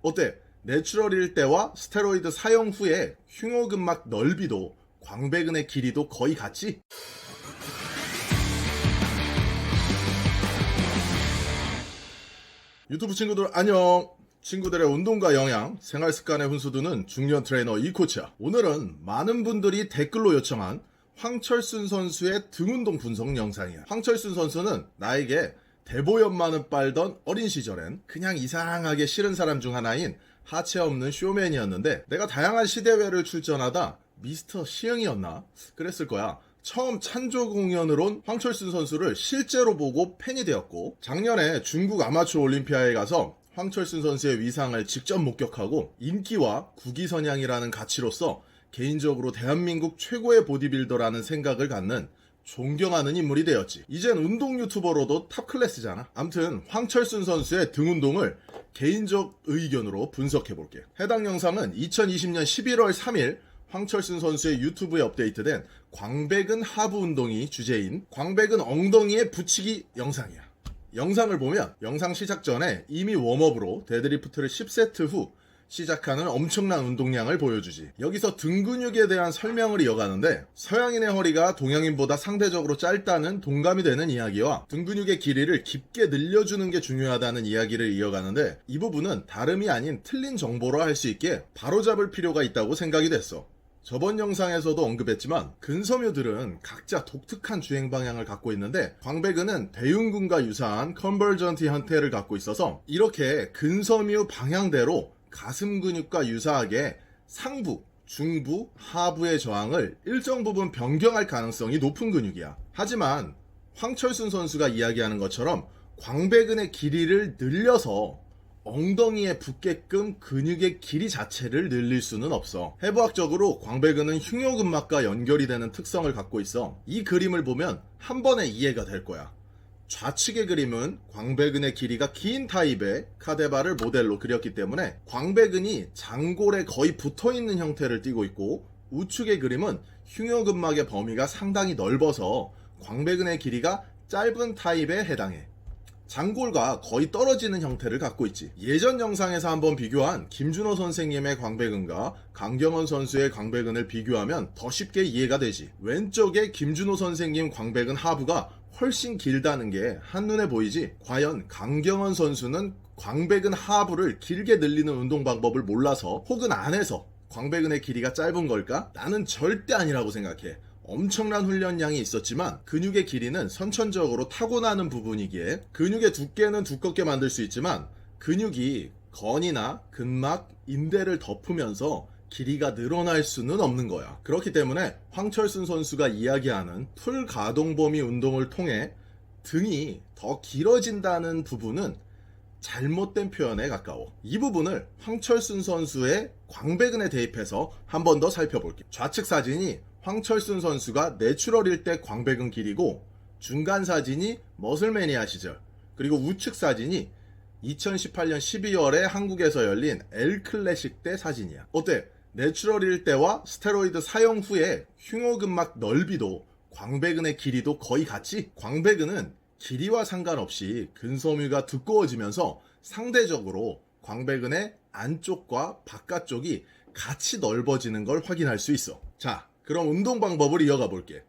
어때? 내추럴일 때와 스테로이드 사용 후에 흉요근막 넓이도 광배근의 길이도 거의 같지? 유튜브 친구들 안녕. 친구들의 운동과 영양, 생활습관의 훈수두는 중년 트레이너 이코치야. 오늘은 많은 분들이 댓글로 요청한 황철순 선수의 등운동 분석 영상이야. 황철순 선수는 나에게 대보연만은 빨던 어린 시절엔 그냥 이상하게 싫은 사람 중 하나인 하체 없는 쇼맨이었는데, 내가 다양한 시대회를 출전하다 미스터 시흥이었나? 그랬을 거야. 처음 찬조 공연을 온 황철순 선수를 실제로 보고 팬이 되었고, 작년에 중국 아마추어 올림피아에 가서 황철순 선수의 위상을 직접 목격하고 인기와 국위선양이라는 가치로서 개인적으로 대한민국 최고의 보디빌더라는 생각을 갖는 존경하는 인물이 되었지. 이젠 운동 유튜버로도 탑 클래스잖아. 암튼 황철순 선수의 등 운동을 개인적 의견으로 분석해볼게. 해당 영상은 2020년 11월 3일 황철순 선수의 유튜브에 업데이트된 광배근 하부 운동이 주제인 광배근 엉덩이에 붙이기 영상이야. 영상을 보면 영상 시작 전에 이미 웜업으로 데드리프트를 10세트 후 시작하는 엄청난 운동량을 보여주지. 여기서 등 근육에 대한 설명을 이어가는데, 서양인의 허리가 동양인보다 상대적으로 짧다는 동감이 되는 이야기와 등 근육의 길이를 깊게 늘려주는 게 중요하다는 이야기를 이어가는데, 이 부분은 다름이 아닌 틀린 정보로 할 수 있게 바로잡을 필요가 있다고 생각이 됐어. 저번 영상에서도 언급했지만 근섬유들은 각자 독특한 주행 방향을 갖고 있는데, 광배근은 대흉근과 유사한 컨버전트 형태를 갖고 있어서 이렇게 근섬유 방향대로 가슴 근육과 유사하게 상부, 중부, 하부의 저항을 일정 부분 변경할 가능성이 높은 근육이야. 하지만 황철순 선수가 이야기하는 것처럼 광배근의 길이를 늘려서 엉덩이에 붙게끔 근육의 길이 자체를 늘릴 수는 없어. 해부학적으로 광배근은 흉요근막과 연결이 되는 특성을 갖고 있어. 이 그림을 보면 한 번에 이해가 될 거야. 좌측의 그림은 광배근의 길이가 긴 타입의 카데바를 모델로 그렸기 때문에 광배근이 장골에 거의 붙어있는 형태를 띠고 있고, 우측의 그림은 흉요근막의 범위가 상당히 넓어서 광배근의 길이가 짧은 타입에 해당해. 장골과 거의 떨어지는 형태를 갖고 있지. 예전 영상에서 한번 비교한 김준호 선생님의 광배근과 강경원 선수의 광배근을 비교하면 더 쉽게 이해가 되지. 왼쪽에 김준호 선생님 광배근 하부가 훨씬 길다는 게 한눈에 보이지. 과연 강경원 선수는 광배근 하부를 길게 늘리는 운동 방법을 몰라서 혹은 안 해서 광배근의 길이가 짧은 걸까? 나는 절대 아니라고 생각해. 엄청난 훈련량이 있었지만 근육의 길이는 선천적으로 타고나는 부분이기에 근육의 두께는 두껍게 만들 수 있지만 근육이 건이나 근막, 인대를 덮으면서 길이가 늘어날 수는 없는 거야. 그렇기 때문에 황철순 선수가 이야기하는 풀 가동 범위 운동을 통해 등이 더 길어진다는 부분은 잘못된 표현에 가까워. 이 부분을 황철순 선수의 광배근에 대입해서 한 번 더 살펴볼게. 좌측 사진이 황철순 선수가 내추럴일 때 광배근 길이고, 중간 사진이 머슬매니아 시절, 그리고 우측 사진이 2018년 12월에 한국에서 열린 L클래식 때 사진이야. 어때? 내추럴일 때와 스테로이드 사용 후에 흉요근막 넓이도 광배근의 길이도 거의 같지? 광배근은 길이와 상관없이 근섬유가 두꺼워지면서 상대적으로 광배근의 안쪽과 바깥쪽이 같이 넓어지는 걸 확인할 수 있어. 자, 그럼 운동 방법을 이어가 볼게.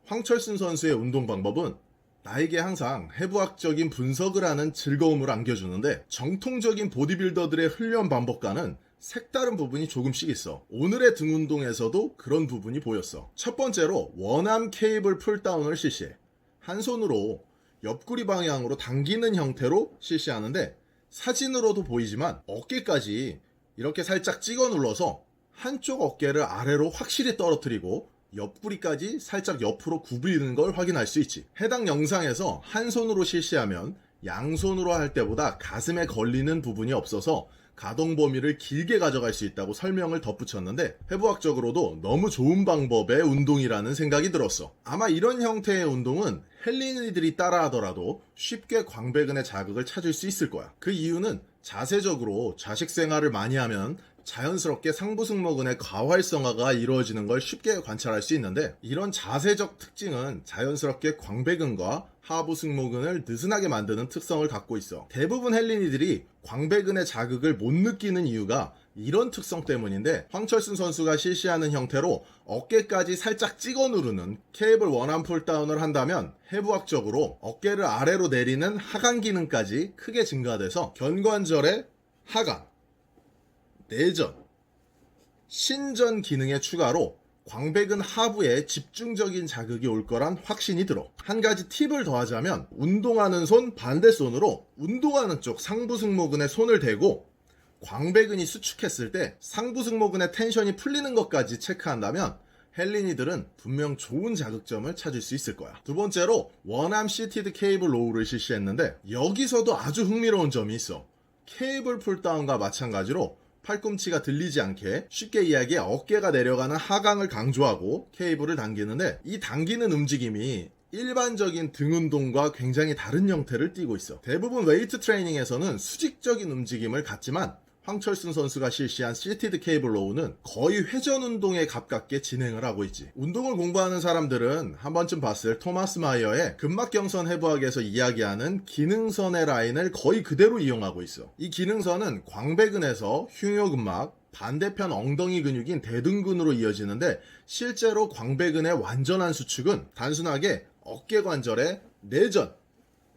황철순 선수의 운동 방법은 나에게 항상 해부학적인 분석을 하는 즐거움을 안겨주는데, 정통적인 보디빌더들의 훈련 방법과는 색다른 부분이 조금씩 있어. 오늘의 등 운동에서도 그런 부분이 보였어. 첫 번째로 원암 케이블 풀다운을 실시해. 한 손으로 옆구리 방향으로 당기는 형태로 실시하는데, 사진으로도 보이지만 어깨까지 이렇게 살짝 찍어 눌러서 한쪽 어깨를 아래로 확실히 떨어뜨리고 옆구리까지 살짝 옆으로 굽히는 걸 확인할 수 있지. 해당 영상에서 한 손으로 실시하면 양손으로 할 때보다 가슴에 걸리는 부분이 없어서 가동 범위를 길게 가져갈 수 있다고 설명을 덧붙였는데, 해부학적으로도 너무 좋은 방법의 운동이라는 생각이 들었어. 아마 이런 형태의 운동은 헬린이들이 따라하더라도 쉽게 광배근의 자극을 찾을 수 있을 거야. 그 이유는 자세적으로 자식 생활을 많이 하면 자연스럽게 상부승모근의 과활성화가 이루어지는 걸 쉽게 관찰할 수 있는데, 이런 자세적 특징은 자연스럽게 광배근과 하부 승모근을 느슨하게 만드는 특성을 갖고 있어. 대부분 헬린이들이 광배근의 자극을 못 느끼는 이유가 이런 특성 때문인데, 황철순 선수가 실시하는 형태로 어깨까지 살짝 찍어 누르는 케이블 원암 풀다운을 한다면 해부학적으로 어깨를 아래로 내리는 하강 기능까지 크게 증가돼서 견관절의 하강, 내전, 신전 기능의 추가로 광배근 하부에 집중적인 자극이 올 거란 확신이 들어. 한 가지 팁을 더하자면, 운동하는 손 반대손으로 운동하는 쪽 상부 승모근에 손을 대고 광배근이 수축했을 때 상부 승모근의 텐션이 풀리는 것까지 체크한다면 헬린이들은 분명 좋은 자극점을 찾을 수 있을 거야. 두 번째로 원암 시티드 케이블 로우를 실시했는데, 여기서도 아주 흥미로운 점이 있어. 케이블 풀다운과 마찬가지로 팔꿈치가 들리지 않게, 쉽게 이야기해 어깨가 내려가는 하강을 강조하고 케이블을 당기는데, 이 당기는 움직임이 일반적인 등 운동과 굉장히 다른 형태를 띠고 있어. 대부분 웨이트 트레이닝에서는 수직적인 움직임을 갖지만 황철순 선수가 실시한 시티드 케이블 로우는 거의 회전 운동에 가깝게 진행을 하고 있지. 운동을 공부하는 사람들은 한 번쯤 봤을 토마스 마이어의 근막경선 해부학에서 이야기하는 기능선의 라인을 거의 그대로 이용하고 있어. 이 기능선은 광배근에서 흉요근막, 반대편 엉덩이 근육인 대둔근으로 이어지는데, 실제로 광배근의 완전한 수축은 단순하게 어깨 관절의 내전,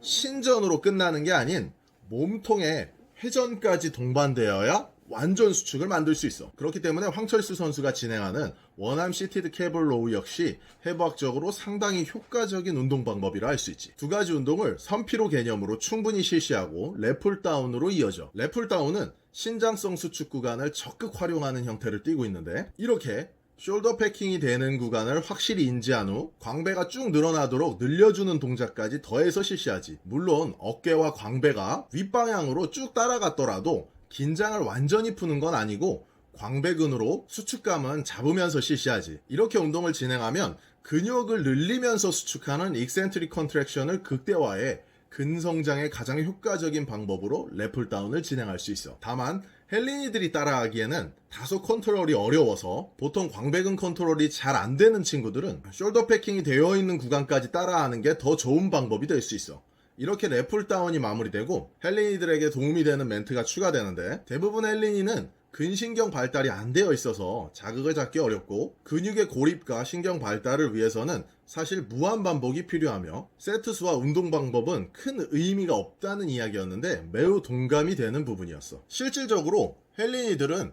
신전으로 끝나는 게 아닌 몸통의 회전까지 동반되어야 완전 수축을 만들 수 있어. 그렇기 때문에 황철수 선수가 진행하는 원암 시티드 케이블 로우 역시 해부학적으로 상당히 효과적인 운동 방법이라 할 수 있지. 두 가지 운동을 선피로 개념으로 충분히 실시하고 랩풀다운으로 이어져. 랩풀다운은 신장성 수축 구간을 적극 활용하는 형태를 띠고 있는데, 이렇게 숄더 패킹이 되는 구간을 확실히 인지한 후 광배가 쭉 늘어나도록 늘려주는 동작까지 더해서 실시하지. 물론 어깨와 광배가 윗방향으로 쭉 따라갔더라도 긴장을 완전히 푸는 건 아니고 광배근으로 수축감은 잡으면서 실시하지. 이렇게 운동을 진행하면 근육을 늘리면서 수축하는 익센트릭 컨트랙션을 극대화해 근성장의 가장 효과적인 방법으로 랩풀다운을 진행할 수 있어. 다만 헬린이들이 따라하기에는 다소 컨트롤이 어려워서, 보통 광배근 컨트롤이 잘 안 되는 친구들은 숄더 패킹이 되어 있는 구간까지 따라하는 게 더 좋은 방법이 될 수 있어. 이렇게 랩풀다운이 마무리되고 헬린이들에게 도움이 되는 멘트가 추가되는데, 대부분 헬린이는 근신경 발달이 안 되어 있어서 자극을 잡기 어렵고, 근육의 고립과 신경 발달을 위해서는 사실 무한 반복이 필요하며 세트 수와 운동 방법은 큰 의미가 없다는 이야기였는데, 매우 동감이 되는 부분이었어. 실질적으로 헬린이들은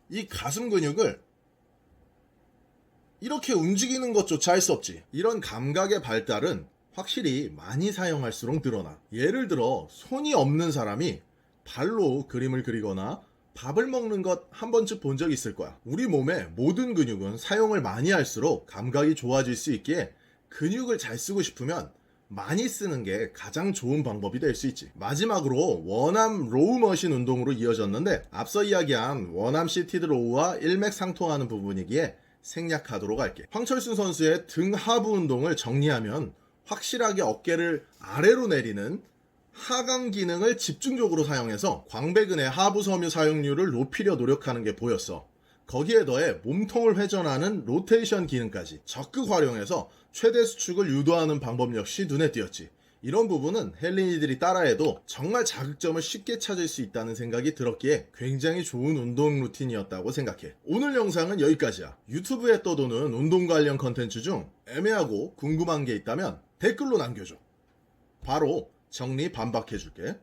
이 가슴 근육을 이렇게 움직이는 것조차 할 수 없지. 이런 감각의 발달은 확실히 많이 사용할수록 늘어나. 예를 들어 손이 없는 사람이 발로 그림을 그리거나 밥을 먹는 것 한 번쯤 본 적 있을 거야. 우리 몸의 모든 근육은 사용을 많이 할수록 감각이 좋아질 수 있기에, 근육을 잘 쓰고 싶으면 많이 쓰는 게 가장 좋은 방법이 될 수 있지. 마지막으로 원암 로우 머신 운동으로 이어졌는데, 앞서 이야기한 원암 시티드 로우와 일맥상통하는 부분이기에 생략하도록 할게. 황철순 선수의 등 하부 운동을 정리하면, 확실하게 어깨를 아래로 내리는 하강 기능을 집중적으로 사용해서 광배근의 하부 섬유 사용률을 높이려 노력하는 게 보였어. 거기에 더해 몸통을 회전하는 로테이션 기능까지 적극 활용해서 최대 수축을 유도하는 방법 역시 눈에 띄었지. 이런 부분은 헬린이들이 따라해도 정말 자극점을 쉽게 찾을 수 있다는 생각이 들었기에 굉장히 좋은 운동 루틴이었다고 생각해. 오늘 영상은 여기까지야. 유튜브에 떠도는 운동 관련 컨텐츠 중 애매하고 궁금한 게 있다면 댓글로 남겨줘. 바로 정리 반박해줄게.